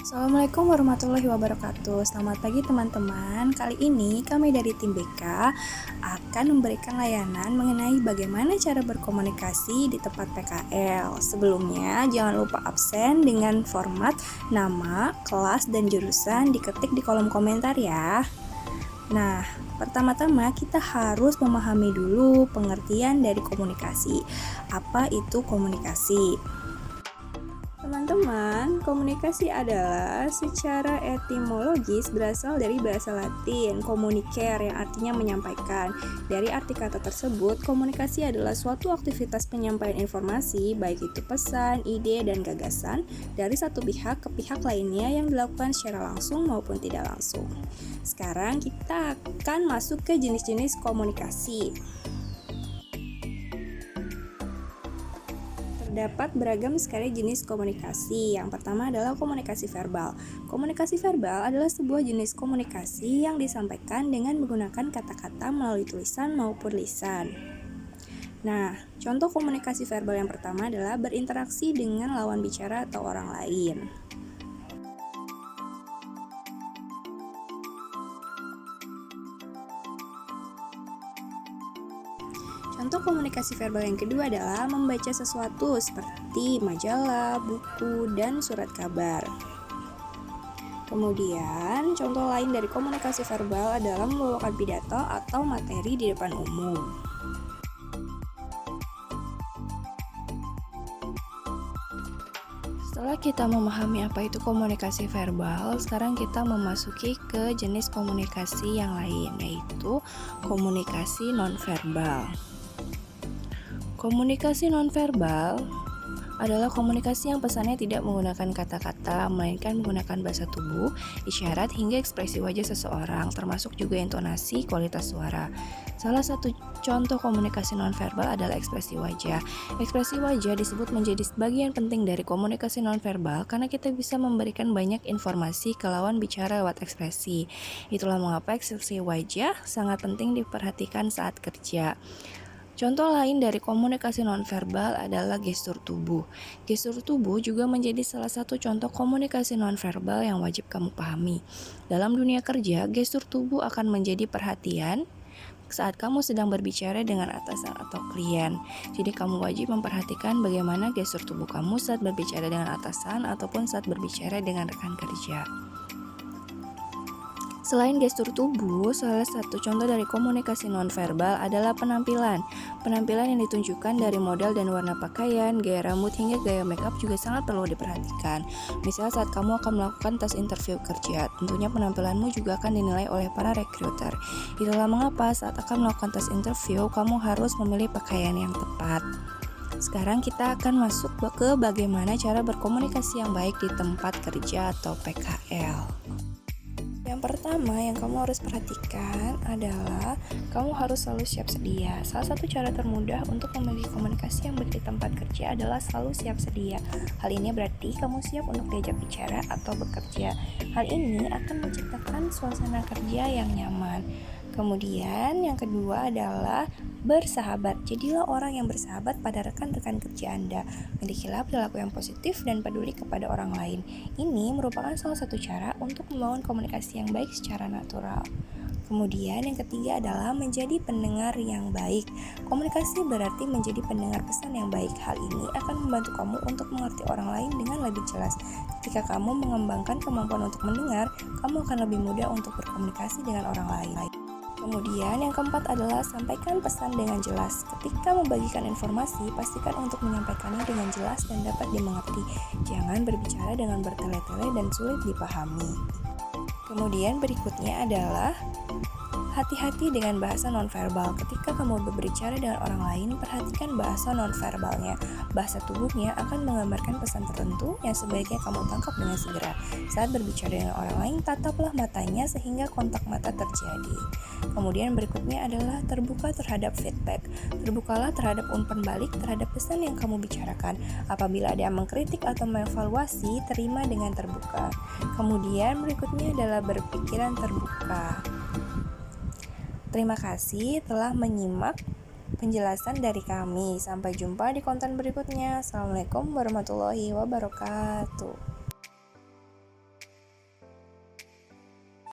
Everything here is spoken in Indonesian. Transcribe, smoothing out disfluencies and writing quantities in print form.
Assalamualaikum warahmatullahi wabarakatuh. Selamat pagi teman-teman. Kali ini kami dari tim BK akan memberikan layanan mengenai bagaimana cara berkomunikasi di tempat PKL. Sebelumnya jangan lupa absen dengan format nama, kelas, dan jurusan diketik di kolom komentar ya. Nah, pertama-tama kita harus memahami dulu pengertian dari komunikasi. Apa itu komunikasi? Teman-teman, komunikasi adalah secara etimologis berasal dari bahasa Latin communicare yang artinya menyampaikan. Dari arti kata tersebut, komunikasi adalah suatu aktivitas penyampaian informasi, baik itu pesan, ide, dan gagasan dari satu pihak ke pihak lainnya yang dilakukan secara langsung maupun tidak langsung. Sekarang kita akan masuk ke jenis-jenis komunikasi. Terdapat beragam sekali jenis komunikasi. Yang pertama adalah komunikasi verbal. Komunikasi verbal adalah sebuah jenis komunikasi yang disampaikan dengan menggunakan kata-kata melalui tulisan maupun lisan. Nah, contoh komunikasi verbal yang pertama adalah berinteraksi dengan lawan bicara atau orang lain. Contoh komunikasi verbal yang kedua adalah membaca sesuatu seperti majalah, buku, dan surat kabar. Kemudian, contoh lain dari komunikasi verbal adalah membawakan pidato atau materi di depan umum. Setelah kita memahami apa itu komunikasi verbal, sekarang kita memasuki ke jenis komunikasi yang lain, yaitu komunikasi nonverbal. Komunikasi nonverbal adalah komunikasi yang pesannya tidak menggunakan kata-kata, melainkan menggunakan bahasa tubuh, isyarat, hingga ekspresi wajah seseorang, termasuk juga intonasi, kualitas suara. Salah satu contoh komunikasi nonverbal adalah ekspresi wajah. Ekspresi wajah disebut menjadi bagian penting dari komunikasi nonverbal karena kita bisa memberikan banyak informasi ke lawan bicara lewat ekspresi. Itulah mengapa ekspresi wajah sangat penting diperhatikan saat kerja. Contoh lain dari komunikasi nonverbal adalah gestur tubuh. Gestur tubuh juga menjadi salah satu contoh komunikasi nonverbal yang wajib kamu pahami. Dalam dunia kerja, gestur tubuh akan menjadi perhatian saat kamu sedang berbicara dengan atasan atau klien. Jadi kamu wajib memperhatikan bagaimana gestur tubuh kamu saat berbicara dengan atasan ataupun saat berbicara dengan rekan kerja. Selain gestur tubuh, salah satu contoh dari komunikasi nonverbal adalah penampilan. Penampilan yang ditunjukkan dari model dan warna pakaian, gaya rambut, hingga gaya makeup juga sangat perlu diperhatikan. Misal saat kamu akan melakukan tes interview kerja, tentunya penampilanmu juga akan dinilai oleh para recruiter. Itulah mengapa saat akan melakukan tes interview, kamu harus memilih pakaian yang tepat. Sekarang kita akan masuk ke bagaimana cara berkomunikasi yang baik di tempat kerja atau PKL. Yang pertama yang kamu harus perhatikan adalah kamu harus selalu siap sedia. Salah satu cara termudah untuk memiliki komunikasi yang baik di tempat kerja adalah selalu siap sedia. Hal ini berarti kamu siap untuk diajak bicara atau bekerja. Hal ini akan menciptakan suasana kerja yang nyaman. Kemudian yang kedua adalah bersahabat. Jadilah orang yang bersahabat pada rekan-rekan kerja Anda. Milikilah perilaku yang positif dan peduli kepada orang lain. Ini merupakan salah satu cara untuk membangun komunikasi yang baik secara natural. Kemudian yang ketiga adalah menjadi pendengar yang baik. Komunikasi berarti menjadi pendengar pesan yang baik. Hal ini akan membantu kamu untuk mengerti orang lain dengan lebih jelas. Ketika kamu mengembangkan kemampuan untuk mendengar, kamu akan lebih mudah untuk berkomunikasi dengan orang lain. Kemudian yang keempat adalah sampaikan pesan dengan jelas. Ketika membagikan informasi, pastikan untuk menyampaikannya dengan jelas dan dapat dimengerti. Jangan berbicara dengan bertele-tele dan sulit dipahami. Kemudian berikutnya adalah hati-hati dengan bahasa nonverbal. Ketika kamu berbicara dengan orang lain, perhatikan bahasa nonverbalnya. Bahasa tubuhnya akan menggambarkan pesan tertentu yang sebaiknya kamu tangkap dengan segera. Saat berbicara dengan orang lain, tataplah matanya sehingga kontak mata terjadi. Kemudian berikutnya adalah terbuka terhadap feedback. Terbukalah terhadap umpan balik terhadap pesan yang kamu bicarakan. Apabila ada yang mengkritik atau mengevaluasi, terima dengan terbuka. Kemudian berikutnya adalah berpikiran terbuka. Terima kasih telah menyimak penjelasan dari kami. Sampai jumpa di konten berikutnya. Assalamualaikum warahmatullahi wabarakatuh.